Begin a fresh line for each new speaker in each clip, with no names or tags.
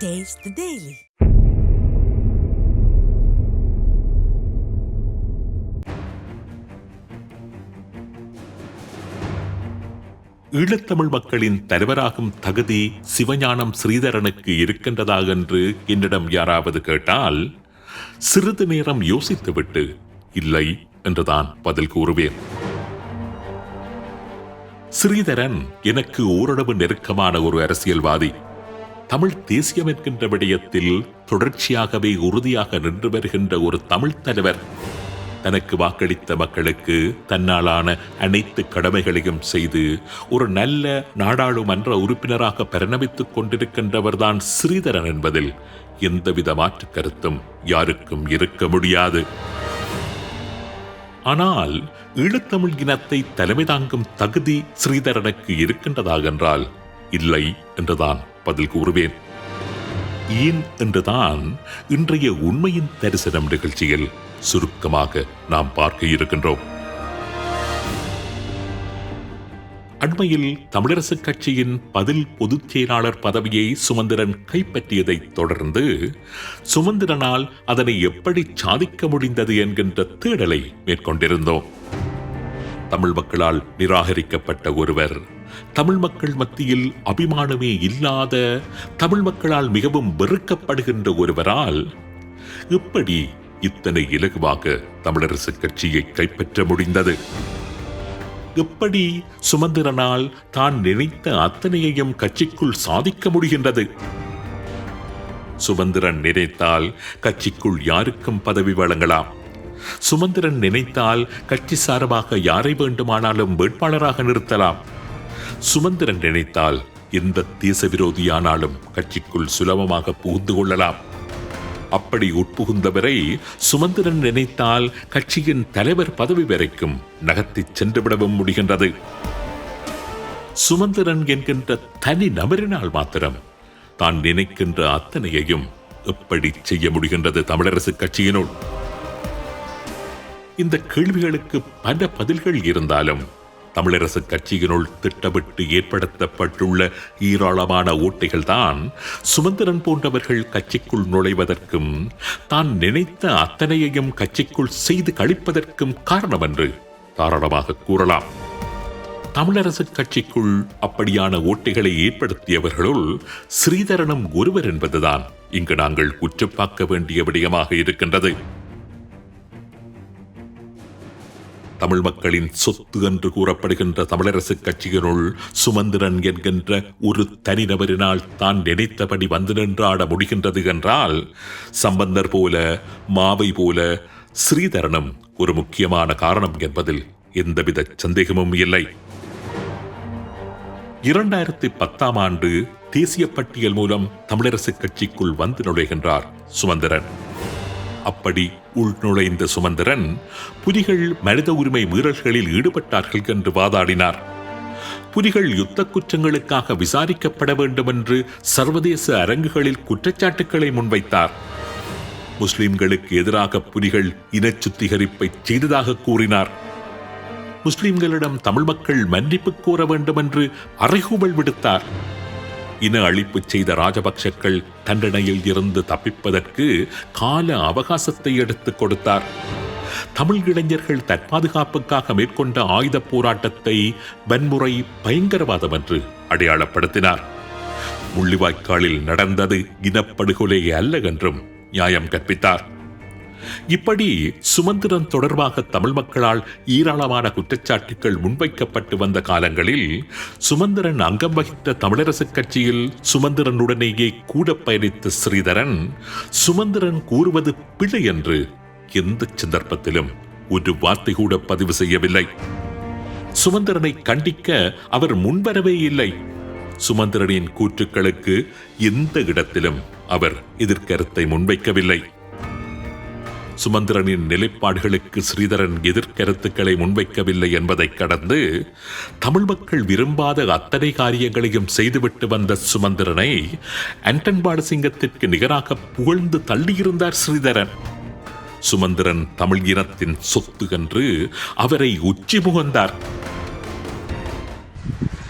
Taste the Daily.
ஈழத்தமிழ் மக்களின் தலைவராகும் தகுதி சிவஞானம் ஸ்ரீதரனுக்கு இருக்கின்றதா என்று என்னிடம் யாராவது கேட்டால் சிறிது நேரம் யோசித்துவிட்டு இல்லை என்றுதான் பதில் கூறுவேன். ஸ்ரீதரன் எனக்கு ஓரளவு நெருக்கமான ஒரு அரசியல்வாதி. தமிழ் தேசியம் என்கின்ற விடயத்தில் தொடர்ச்சியாகவே உறுதியாக நின்று வருகின்ற ஒரு தமிழ் தலைவர். தனக்கு வாக்களித்த மக்களுக்கு தன்னாலான அனைத்து கடமைகளையும் செய்து ஒரு நல்ல நாடாளுமன்ற உறுப்பினராக பரிணமித்துக் கொண்டிருக்கின்றவர்தான் ஸ்ரீதரன் என்பதில் எந்தவித மாற்று கருத்தும் யாருக்கும் இருக்க முடியாது. ஆனால் ஈழத்தமிழ் இனத்தை தலைமை தாங்கும் தகுதி ஸ்ரீதரனுக்கு இருக்கின்றதாக என்றால் இல்லை என்றுதான் பதில் கூறுவேன். ஏன் என்றுதான் இன்றைய உண்மையின் தரிசனம் நிகழ்ச்சியில் சுருக்கமாக நாம் பார்க்க இருக்கின்றோம். அண்மையில் தமிழரசுக் கட்சியின் பதில் பொதுச் செயலாளர் பதவியை சுமந்திரன் கைப்பற்றியதை தொடர்ந்து சுமந்திரனால் அதனை எப்படி சாதிக்க முடிந்தது என்கின்ற தேடலை மேற்கொண்டிருந்தோம். தமிழ் மக்களால் நிராகரிக்கப்பட்ட ஒருவர், தமிழ் மக்கள் மத்தியில் அபிமானமே இல்லாத, தமிழ் மக்களால் மிகவும் வெறுக்கப்படுகின்ற ஒருவரால் எப்படி இத்தனை இலகுவாக தமிழரசுக் கட்சியை கைப்பற்ற முடிந்தது? எப்படி சுமந்திரனால் தான் நினைத்த அத்தனையையும் கட்சிக்குள் சாதிக்க முடிகின்றது? சுமந்திரன் நினைத்தால் கட்சிக்குள் யாருக்கும் பதவி வழங்கலாம். சுமந்திரன் நினைத்தால் கட்சி சார்பாக யாரை வேண்டுமானாலும் வேட்பாளராக நிறுத்தலாம். சுமந்திரன் நினைத்தால் எந்த தேச விரோதியானாலும் கட்சிக்குள் சுலபமாக புகுந்து கொள்ளலாம். அப்படி உட்புகுந்தவரை சுமந்திரன் நினைத்தால் கட்சியின் தலைவர் பதவி வரைக்கும் நகர்த்திச் சென்றுவிடவும் முடிகின்றது. சுமந்திரன் என்கின்ற தனி நபரினால் மாத்திரம் தான் நினைக்கின்ற அத்தனையையும் எப்படி செய்ய முடிகின்றது தமிழரசுக் கட்சியினுள்? இந்த கேள்விகளுக்கு பல பதில்கள் இருந்தாலும் தமிழரசுக் கட்சியினுள் திட்டமிட்டு ஏற்படுத்தப்பட்டுள்ள ஏராளமான ஓட்டைகள் தான் சுமந்திரன் போன்றவர்கள் கட்சிக்குள் நுழைவதற்கும் தான் நினைத்த அத்தனையையும் கட்சிக்குள் செய்து கழிப்பதற்கும் காரணம் என்று தாராளமாக கூறலாம். தமிழரசுக் கட்சிக்குள் அப்படியான ஓட்டைகளை ஏற்படுத்தியவர்களுள் ஸ்ரீதரனும் ஒருவர் என்பதுதான் இங்கு நாங்கள் உற்று பார்க்க வேண்டிய விடயமாக இருக்கின்றது. தமிழ் மக்களின் சொத்து என்று கூறப்படுகின்ற தமிழரசுக் கட்சியினுள் சுமந்திரன் என்கின்ற ஒரு தனிநபரினால் தான் நினைத்தபடி வந்து நின்றாட முடிகின்றது என்றால் சம்பந்தர் போல, மாவை போல ஸ்ரீதரனும் ஒரு முக்கியமான காரணம் என்பதில் எந்தவித சந்தேகமும் இல்லை. 2010 ஆண்டு தேசிய பட்டியல் மூலம் தமிழரசுக் கட்சிக்குள் வந்து நுழைகின்றார் சுமந்திரன். அப்படி உள்நுழைந்த சுமந்திரன் புலிகள் மனித உரிமை மீறல்களில் ஈடுபட்டார்கள் என்று வாதாடினார். புலிகள் யுத்த குற்றங்களுக்காக விசாரிக்கப்பட வேண்டும் என்று சர்வதேச அரங்குகளில் குற்றச்சாட்டுக்களை முன்வைத்தார். முஸ்லிம்களுக்கு எதிராக புலிகள் இன சுத்திகரிப்பை செய்ததாக கூறினார். முஸ்லிம்களிடம் தமிழ் மக்கள் மன்னிப்பு கோர வேண்டும் என்று அறைகூவல் விடுத்தார். இன அழிப்பு செய்த ராஜபக்சக்கள் தண்டனையில் இருந்து தப்பிப்பதற்கு கால அவகாசத்தை எடுத்துக் கொடுத்தார். தமிழ் இளைஞர்கள் தற்பாதுகாப்புக்காக மேற்கொண்ட ஆயுத போராட்டத்தை வன்முறை, பயங்கரவாதம் என்று அடையாளப்படுத்தினார். முள்ளிவாய்க்காலில் நடந்தது இனப்படுகொலை அல்ல என்றும் நியாயம் கற்பித்தார். இப்படி சுமந்திரன் தொடர்பாக தமிழ் மக்களால் ஏராளமான குற்றச்சாட்டுகள் முன்வைக்கப்பட்டு வந்த காலங்களில் சுமந்திரன் அங்கம் வகித்த தமிழரசுக் கட்சியில் சுமந்திரனுடனேயே கூட பயணித்த ஸ்ரீதரன் சுமந்திரன் கூறுவது பிழை என்று எந்த சந்தர்ப்பத்திலும் ஒரு வார்த்தை கூட பதிவு செய்யவில்லை. சுமந்திரனை கண்டிக்க அவர் முன்வரவே இல்லை. சுமந்திரனின் கூற்றுக்களுக்கு எந்த இடத்திலும் அவர் எதிர்கருத்தை முன்வைக்கவில்லை. சுமந்திரனின் நிலைப்பாடுகளுக்கு ஸ்ரீதரன் எதிர்கருத்துக்களை முன்வைக்கவில்லை என்பதை கடந்து தமிழ் மக்கள் விரும்பாத அத்தனை காரியங்களையும் செய்துவிட்டு வந்த சுமந்திரனை ஆண்டன் பாலசிங்கத்திற்கு நிகராக புகழ்ந்து தள்ளியிருந்தார் ஸ்ரீதரன். சுமந்திரன் தமிழ் இனத்தின் சொத்து என்று அவரை உச்சி முகந்தார்.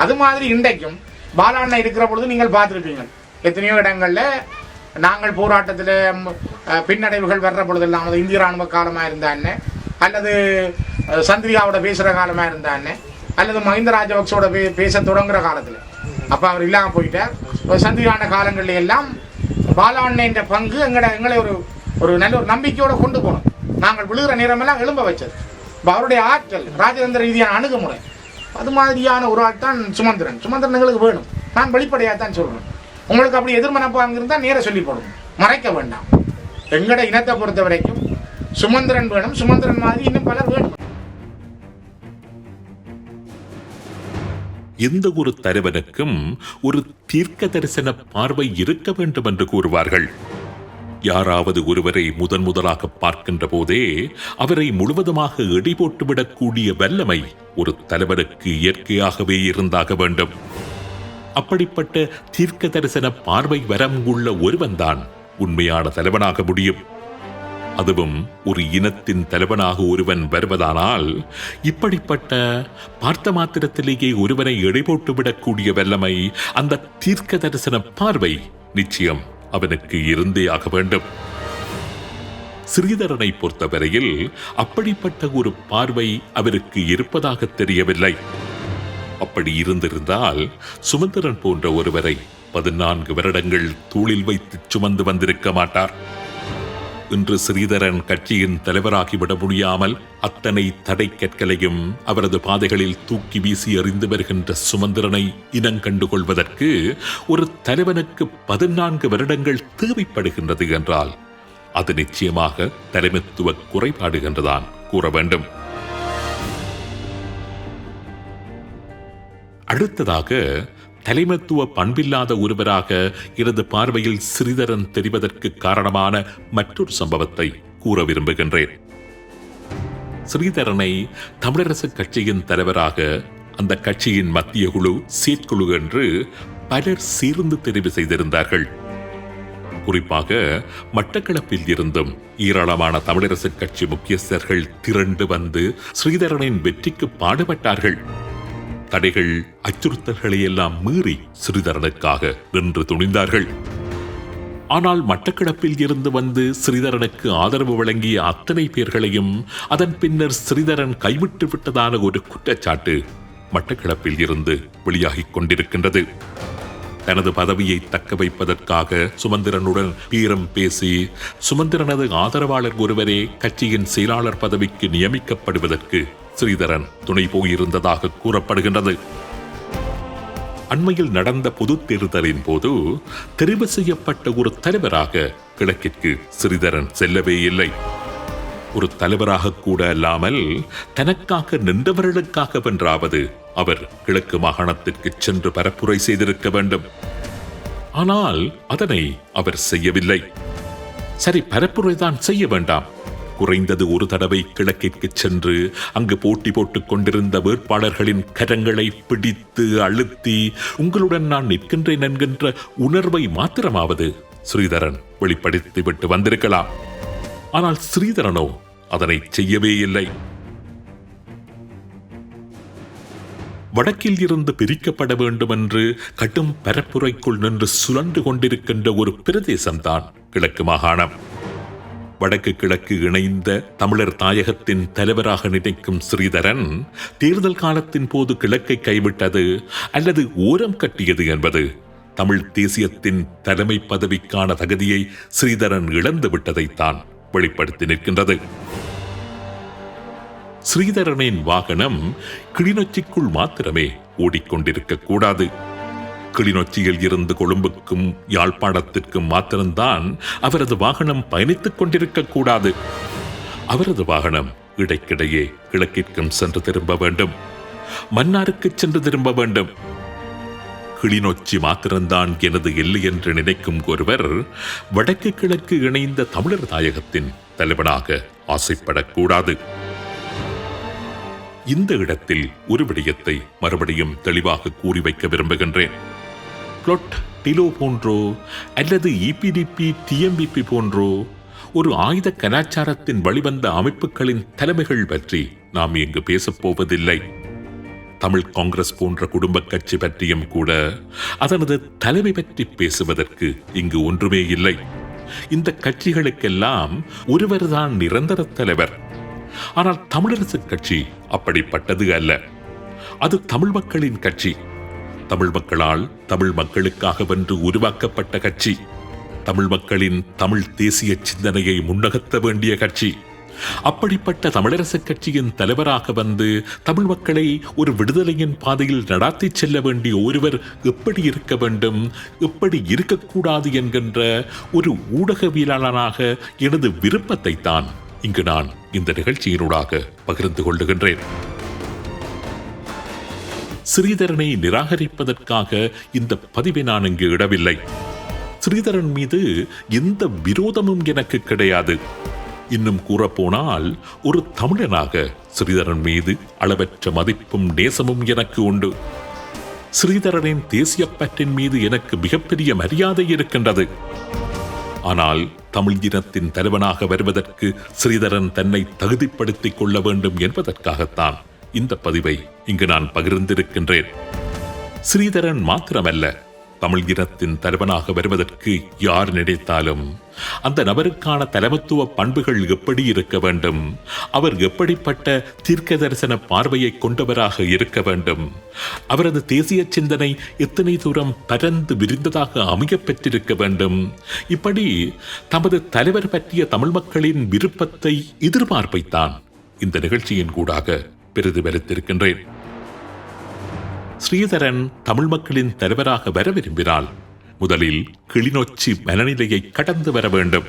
அது மாதிரி இன்றைக்கும் பாலாண்ணா இருக்கிற பொழுது நீங்கள் பார்த்திருப்பீங்க எத்தனையோ இடங்கள்ல
நாங்கள் போராட்டத்தில் பின்னடைவுகள் வர்ற பொழுதெல்லாம் அது இந்திய ராணுவ காலமாக இருந்தானே, அல்லது சந்திரிகாவோட பேசுகிற காலமாக இருந்தானே, அல்லது மஹிந்த ராஜபக்சோட பேச தொடங்குற காலத்தில், அப்போ அவர் இல்லாமல் போயிட்டார். சந்திரிகான காலங்களில் எல்லாம் பாலாண்ணின்ற பங்கு எங்களை ஒரு நல்ல ஒரு நம்பிக்கையோடு கொண்டு போனோம். நாங்கள் விழுகிற நேரமெல்லாம் எழும்ப வச்சது. இப்போ அவருடைய ஆற்றல், ராஜதந்திர ரீதியான அணுகுமுறை, அது மாதிரியான ஒரு ஆள் தான் சுமந்திரன். சுமந்திரன் எங்களுக்கு வேணும். நான் வெளிப்படையாக தான் சொல்கிறேன். உங்களுக்கு அப்படி எதிர்மனப்பாக இருந்தால் நேர சொல்லி போடணும், மறைக்க வேண்டாம். எங்கட இனத்தை பொறுத்த வரைக்கும் சுமந்திரன் வேணும். சுமந்திரன் மாதிரி இன்னும் பலர் வேணும்.
எந்த ஒரு தலைவனுக்கும் ஒரு தீர்க்க தரிசன பார்வை இருக்க வேண்டும் என்று கூறுவார்கள். யாராவது ஒருவரை முதலாக பார்க்கின்ற போதே அவரை முழுவதுமாக எடை போட்டுவிடக்கூடிய வல்லமை ஒரு தலைவனுக்கு இயற்கையாகவே இருந்தாக வேண்டும். அப்படிப்பட்ட தீர்க்க தரிசன பார்வை வரம் உள்ள ஒருவன்தான் உண்மையான தலைவனாக முடியும். அதுவும் ஒரு இனத்தின் தலைவனாக ஒருவன் வருவதானால் இப்படிப்பட்ட பார்த்த மாத்திரத்திலேயே ஒருவனை எடை போட்டுவிடக்கூடிய வல்லமை, அந்த தீர்க்க தரிசன பார்வை நிச்சயம் அவனுக்கு இருந்தே ஆக வேண்டும். ஸ்ரீதரனை பொறுத்தவரையில் அப்படிப்பட்ட ஒரு பார்வை அவருக்கு இருப்பதாக தெரியவில்லை. அப்படி இருந்திருந்தால் சுமந்திரன் போன்ற ஒருவரை 14 வருடங்கள் தூளில் வைத்து சுமந்து வந்திருக்க மாட்டார். இன்று ஸ்ரீதரன் கட்சியின் தலைவராகிவிட முடியாமல் அத்தனை தடை கற்களையும் அவரது பாதைகளில் தூக்கி வீசி எறிந்து வருகின்ற சுமந்திரனை இனங்கண்டு கொள்வதற்கு ஒரு தலைவனுக்கு 14 வருடங்கள் தேவைப்படுகின்றது என்றால் அது நிச்சயமாக தலைமைத்துவ குறைபாடு என்றுதான் கூற வேண்டும். அடுத்ததாக, தலைமைத்துவ பண்பில்லாத ஒருவராக எனது பார்வையில் ஸ்ரீதரன் தெரிவதற்கு காரணமான மற்றொரு சம்பவத்தை கூற விரும்புகின்றேன். ஸ்ரீதரனை தமிழரசு கட்சியின் தலைவராக அந்த கட்சியின் மத்திய குழு, செயற்குழு என்று பலர் சேர்ந்து தெரிவு செய்திருந்தார்கள். குறிப்பாக மட்டக்களப்பில் இருந்தும் ஏராளமான தமிழரசு கட்சி முக்கியஸ்தர்கள் திரண்டு வந்து ஸ்ரீதரனின் வெற்றிக்கு பாடுபட்டார்கள். தடைகள், அச்சுறுத்தல்களை எல்லாம் மீறி ஸ்ரீதரனுக்காக நின்று துணிந்தார்கள். ஆனால் மட்டக்களப்பில் இருந்து வந்து ஸ்ரீதரனுக்கு ஆதரவு வழங்கிய அத்தனை பேர்களையும் அதன் பின்னர் ஸ்ரீதரன் கைவிட்டு விட்டதான ஒரு குற்றச்சாட்டு மட்டக்களப்பில் இருந்து வெளியாகிக் கொண்டிருக்கின்றது. தனது பதவியை தக்க வைப்பதற்காக சுமந்திரனுடன் பேரம் பேசி சுமந்திரனது ஆதரவாளர் ஒருவரே கட்சியின் செயலாளர் பதவிக்கு நியமிக்கப்படுவதற்கு ஸ்ரீதரன் துணை போயிருந்ததாக கூறப்படுகின்றது. அண்மையில் நடந்த பொது தேர்தலின் போது தெரிவு செய்யப்பட்ட ஒரு தலைவராக கிழக்கிற்கு ஸ்ரீதரன் செல்லவே இல்லை. ஒரு தலைவராக கூட அல்லாமல் தனக்காக நின்றவர்களுக்காக வென்றாவது அவர் கிழக்கு மாகாணத்திற்கு சென்று பரப்புரை செய்திருக்க வேண்டும். ஆனால் அதனை அவர் செய்யவில்லை. சரி, பரப்புரைதான் செய்ய வேண்டாம், குறைந்தது ஒரு தடவை கிழக்கிற்கு சென்று அங்கு போட்டி போட்டுக் கொண்டிருந்த வேட்பாளர்களின் கரங்களை பிடித்து அழுத்தி உங்களுடன் நான் நிற்கின்றேன் என்கின்ற உணர்வை மாத்திரமாவது ஸ்ரீதரன் வெளிப்படுத்திவிட்டு வந்திருக்கலாம். ஆனால் ஸ்ரீதரனோ அதனை செய்யவே இல்லை. வடக்கில் இருந்து பிரிக்கப்பட வேண்டும் என்று கடும் பரப்புரைக்குள் நின்று சுழன்று கொண்டிருக்கின்ற ஒரு பிரதேசம்தான் கிழக்கு மாகாணம். வடக்கு கிழக்கு இணைந்த தமிழர் தாயகத்தின் தலைவராக நினைக்கும் ஸ்ரீதரன் தேர்தல் காலத்தின் போது கிழக்கை கைவிட்டது அல்லது ஓரம் கட்டியது என்பது தமிழ் தேசியத்தின் தலைமை பதவிக்கான தகுதியை ஸ்ரீதரன் இழந்து விட்டதைத்தான் வெளிப்படுத்தி நிற்கின்றது. ஸ்ரீதரனின் வாகனம் கிளிநொச்சிக்குள் மாத்திரமே ஓடிக்கொண்டிருக்க கூடாது. கிளிநொச்சியில் இருந்து கொழும்புக்கும் யாழ்ப்பாணத்திற்கும் மாத்திரம்தான் அவரது வாகனம் பயணித்துக் கொண்டிருக்க கூடாது. அவரது வாகனம் இடைக்கிடையே கிழக்கிற்கும் சென்று திரும்ப வேண்டும், மன்னாருக்கு சென்று திரும்ப வேண்டும். கிளிநொச்சி மாத்திரம்தான் எனது எல்லை என்று நினைக்கும் ஒருவர் வடக்கு கிழக்கு இணைந்த தமிழர் தாயகத்தின் தலைவனாக ஆசைப்படக்கூடாது. இந்த இடத்தில் ஒரு விடயத்தை மறுபடியும் தெளிவாக கூறி வைக்க விரும்புகின்றேன். பிளொட், டிலோ போன்றோ அல்லது இபிடிபி, டிஎம்பிபி போன்றோ ஒரு ஆயுத கலாச்சாரத்தின் வழிவந்த அமைப்புகளின் தலைமைகள் பற்றி நாம் இங்கு பேசப்போவதில்லை. தமிழ் காங்கிரஸ் போன்ற குடும்ப கட்சி பற்றியும் கூட அதனது தலைமை பற்றி பேசுவதற்கு இங்கு ஒன்றுமே இல்லை. இந்த கட்சிகளுக்கெல்லாம் ஒருவர்தான் நிரந்தர தலைவர். ஆனால் தமிழரசு கட்சி அப்படிப்பட்டது அல்ல. அது தமிழ் மக்களின் கட்சி. தமிழ் மக்களால் தமிழ் மக்களுக்காக வென்று உருவாக்கப்பட்ட கட்சி. தமிழ் மக்களின் தமிழ் தேசிய சிந்தனையை முன்னகர்த்த வேண்டிய கட்சி. அப்படிப்பட்ட தமிழரசு கட்சியின் தலைவராக வந்து தமிழ் மக்களை ஒரு விடுதலையின் பாதையில் நடாத்தி செல்ல வேண்டிய ஒருவர் எப்படி இருக்க வேண்டும், எப்படி இருக்கக்கூடாது என்கின்ற ஒரு ஊடகவியலாளனாக எனது விருப்பத்தை தான் இங்கு நான் இந்த நிகழ்ச்சியினூடாக பகிர்ந்து கொள்ளுகின்றேன். ஸ்ரீதரனை நிராகரிப்பதற்காக இந்த பதிவை நான் இங்கு இடவில்லை. ஸ்ரீதரன் மீது எந்த விரோதமும் எனக்கு கிடையாது. இன்னும் கூறப்போனால் ஒரு தமிழனாக ஸ்ரீதரன் மீது அளவற்ற மதிப்பும் நேசமும் எனக்கு உண்டு. ஸ்ரீதரனின் தேசியப்பற்றின் மீது எனக்கு மிகப்பெரிய மரியாதை இருக்கின்றது. ஆனால் தமிழ் இனத்தின் தலைவனாக வருவதற்கு ஸ்ரீதரன் தன்னை தகுதிப்படுத்திக் கொள்ள வேண்டும் என்பதற்காகத்தான் இந்த பதிவை இங்கு நான் பகிர்ந்திருக்கின்றேன். ஸ்ரீதரன் மாத்திரமல்ல, தமிழ் இனத்தின் தலைவனாக வருவதற்கு யார் நினைத்தாலும் அந்த நபருக்கான தலைமத்துவ பண்புகள் எப்படி இருக்க வேண்டும், அவர் எப்படிப்பட்ட தீர்க்க தரிசன பார்வையை கொண்டவராக இருக்க வேண்டும், அவரது தேசிய சிந்தனை எத்தனை தூரம் பரந்து விரிந்ததாக அமையப் பெற்றிருக்க வேண்டும், இப்படி தமது தலைவர் பற்றிய தமிழ் மக்களின் விருப்பத்தை, எதிர்பார்ப்பைத்தான் இந்த நிகழ்ச்சியின் கூடாக பிரதிபலித்திருக்கின்றேன். ஸ்ரீதரன் தமிழ் மக்களின் தலைவராக வர விரும்பினால் முதலில் கிளிநொச்சி மனநிலையை கடந்து வர வேண்டும்.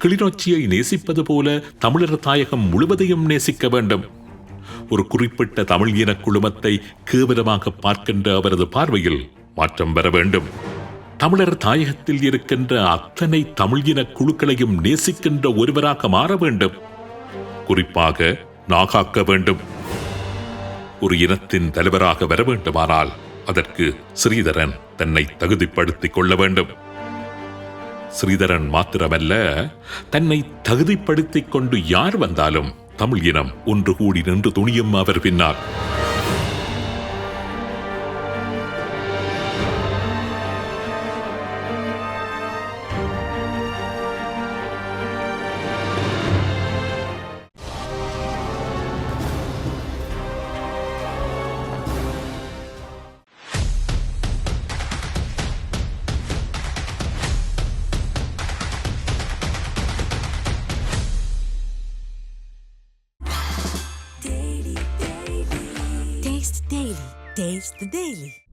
கிளிநொச்சியை நேசிப்பது போல தமிழர் தாயகம் முழுவதையும் நேசிக்க வேண்டும். ஒரு குறிப்பிட்ட தமிழ் இன குழுமத்தை கேவலமாக பார்க்கின்ற அவரது பார்வையில் மாற்றம் வர வேண்டும். தமிழர் தாயகத்தில் இருக்கின்ற அத்தனை தமிழ் இன குழுக்களையும் நேசிக்கின்ற ஒருவராக மாற வேண்டும். குறிப்பாக நாகாக்க வேண்டும். ஒரு இனத்தின் தலைவராக வர வேண்டுமானால் அதற்கு ஸ்ரீதரன் தன்னை தகுதிப்படுத்திக் கொள்ள வேண்டும். ஸ்ரீதரன் மாத்திரமல்ல, தன்னை தகுதிப்படுத்திக் கொண்டு யார் வந்தாலும் தமிழ் இனம் ஒன்று கூடி நின்று துணியும் அவர் பின்னால்.
Taste the Daily.